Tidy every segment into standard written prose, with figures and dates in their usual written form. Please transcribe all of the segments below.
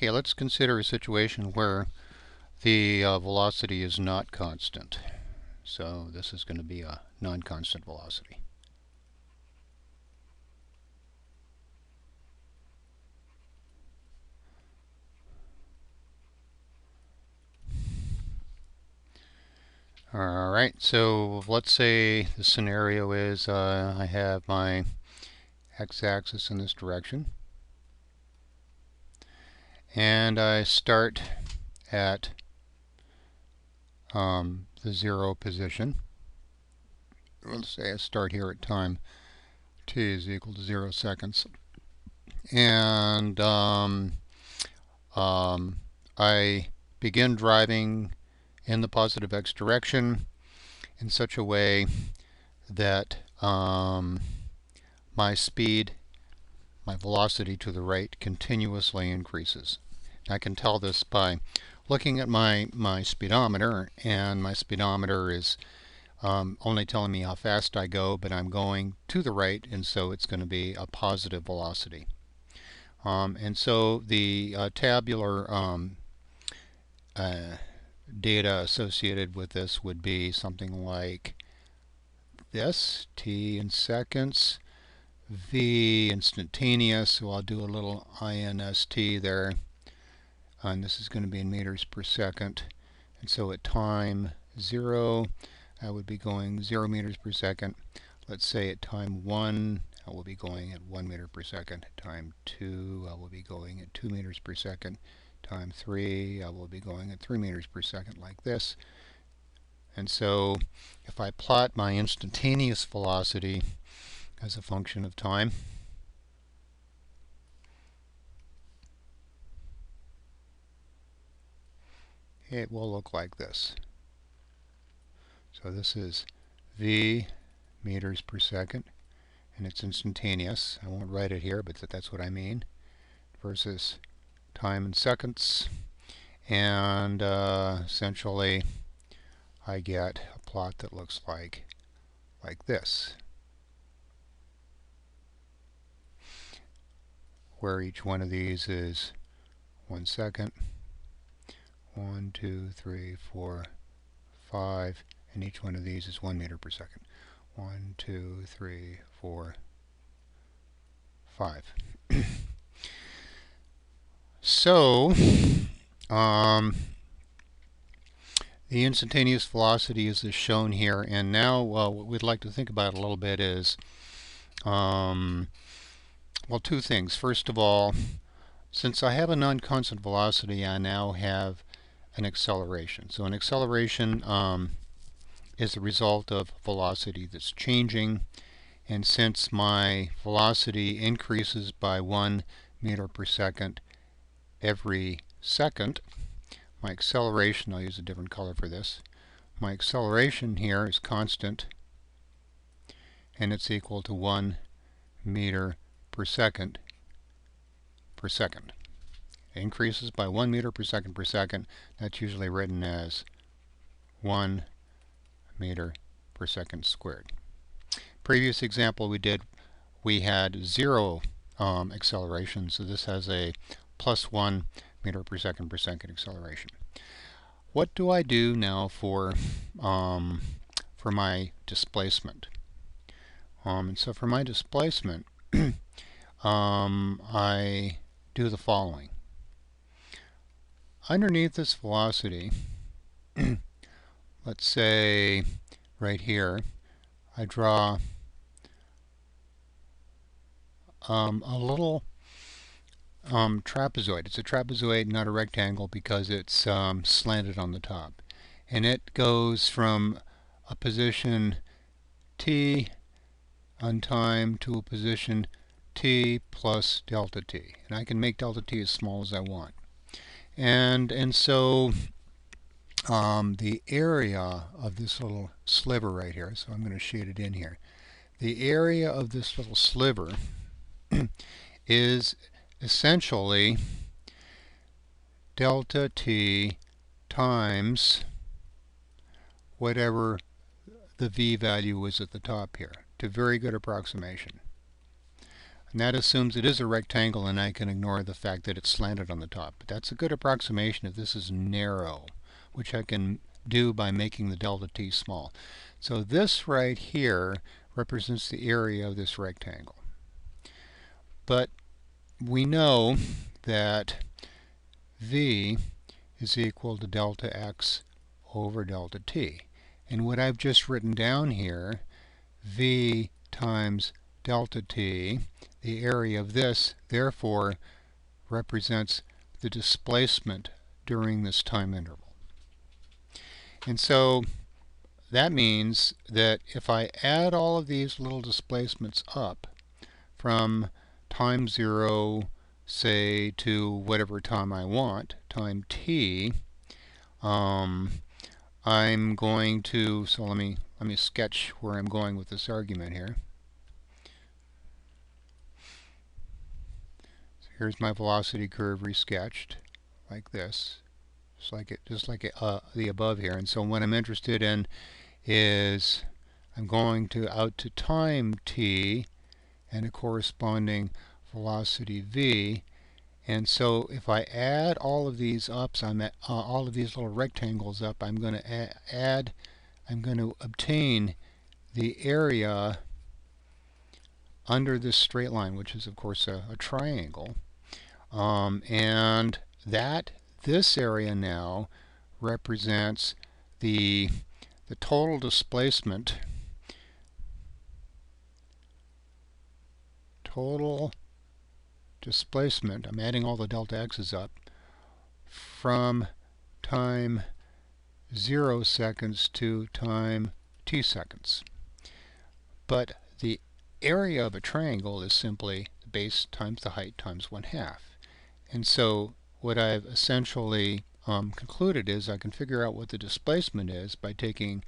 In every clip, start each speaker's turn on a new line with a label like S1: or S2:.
S1: Okay, let's consider a situation where the velocity is not constant. So this is going to be a non-constant velocity. Alright, so let's say the scenario is I have my x-axis in this direction, and I start at the 0 position. Let's say I start here at time t is equal to 0 seconds, and I begin driving in the positive x direction in such a way that my speed, my velocity to the right, continuously increases. I can tell this by looking at my speedometer, and my speedometer is only telling me how fast I go, but I'm going to the right, and so it's going to be a positive velocity. And so the tabular data associated with this would be something like this: t in seconds, v instantaneous, so I'll do a little inst there, and this is going to be in meters per second. And so at time 0, I would be going 0 meters per second. Let's say at time 1, I will be going at 1 meter per second. At time 2, I will be going at 2 meters per second. Time 3, I will be going at 3 meters per second, like this. And so if I plot my instantaneous velocity as a function of time, it will look like this. So this is v meters per second, and it's instantaneous. I won't write it here, but that's what I mean, versus time in seconds. And essentially I get a plot that looks like this, where each one of these is 1 second, 1, 2, 3, 4, 5, and each one of these is 1 meter per second. 1, 2, 3, 4, 5. So the instantaneous velocity is as shown here, and now what we'd like to think about a little bit is well, two things. First of all, since I have a non-constant velocity, I now have an acceleration. So an acceleration is the result of velocity that's changing, and since my velocity increases by 1 meter per second every second, my acceleration, I'll use a different color for this, my acceleration here is constant, and it's equal to 1 meter per second per second. It increases by 1 meter per second per second. That's usually written as 1 meter per second squared. Previous example we had 0 acceleration, so this has a plus 1 meter per second acceleration. What do I do now for my displacement? And so for my displacement, I do the following. Underneath this velocity, let's say right here, I draw a little trapezoid. It's a trapezoid, not a rectangle, because it's slanted on the top. And it goes from a position t on time to a position t plus delta t. And I can make delta t as small as I want. And so the area of this little sliver right here, so I'm going to shade it in here. The area of this little sliver is essentially delta t times whatever the v value is at the top here. It's a very good approximation. And that assumes it is a rectangle, and I can ignore the fact that it's slanted on the top. But that's a good approximation if this is narrow, which I can do by making the delta t small. So this right here represents the area of this rectangle. But we know that v is equal to delta x over delta t. And what I've just written down here, v times delta t, the area of this, therefore, represents the displacement during this time interval. And so that means that if I add all of these little displacements up from time 0, say, to whatever time I want, time t, I'm going to, so let me sketch where I'm going with this argument here. So here's my velocity curve resketched like this, just like the above here. And so what I'm interested in is I'm going to out to time t and a corresponding velocity v. And so if I add all of these up, all of these little rectangles up, I'm going to obtain the area under this straight line, which is of course a triangle. And this area now represents the total displacement, I'm adding all the delta x's up, from time 0 seconds to time t seconds. But the area of a triangle is simply the base times the height times 1/2. And so what I've essentially concluded is I can figure out what the displacement is by taking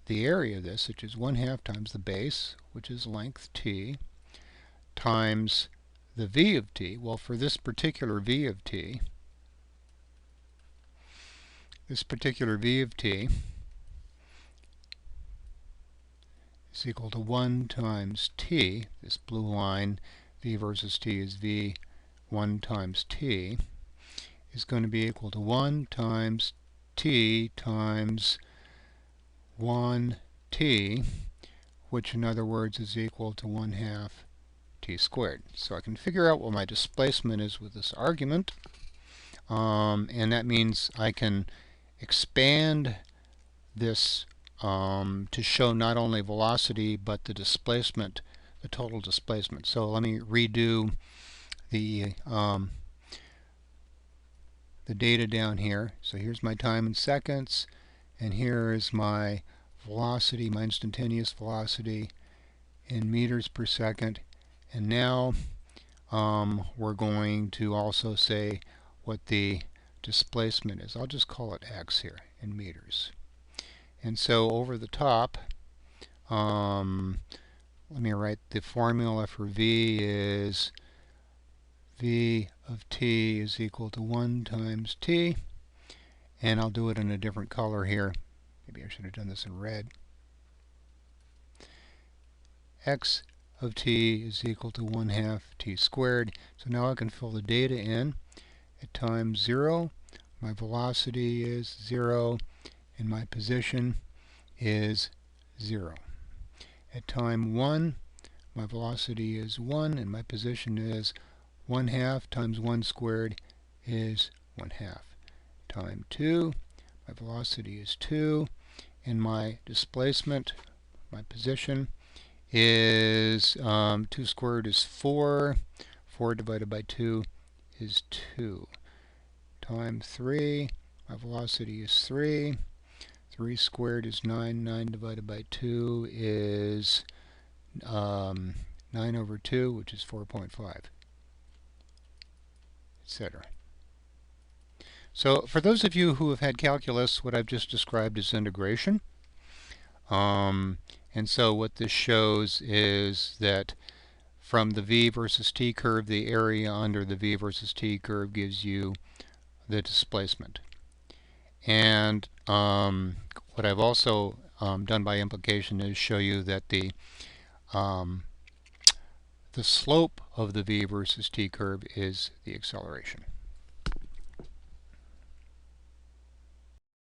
S1: the area of this, which is 1/2 times the base, which is length t, times the v of t. Well, for this particular v of t, is equal to 1 times t. This blue line, v versus t is v 1 times t, is going to be equal to 1 times t times 1t, which in other words is equal to 1/2 t squared. So I can figure out what my displacement is with this argument, and that means I can expand this to show not only velocity but the displacement, the total displacement. So let me redo the data down here. So here's my time in seconds, and here is my velocity, my instantaneous velocity in meters per second. And now we're going to also say what the displacement is. I'll just call it x here in meters. And so over the top, let me write the formula for v is v of t is equal to 1 times t, and I'll do it in a different color here. Maybe I should have done this in red. X of t is equal to 1/2 t squared. So now I can fill the data in. At time 0, my velocity is 0, and my position is 0. At time 1, my velocity is 1, and my position is 1/2 times 1 squared is 1/2. Time 2, my velocity is 2, and my displacement, my position, is 2 squared is 4. 4 divided by 2 is 2. Time 3, my velocity is 3. 3 squared is 9. 9 divided by 2 is 9 over 2, which is 4.5, etc. So for those of you who have had calculus, what I've just described is integration. And so what this shows is that from the v versus t curve, the area under the v versus t curve gives you the displacement. And what I've also done by implication is show you that the the slope of the v versus t curve is the acceleration.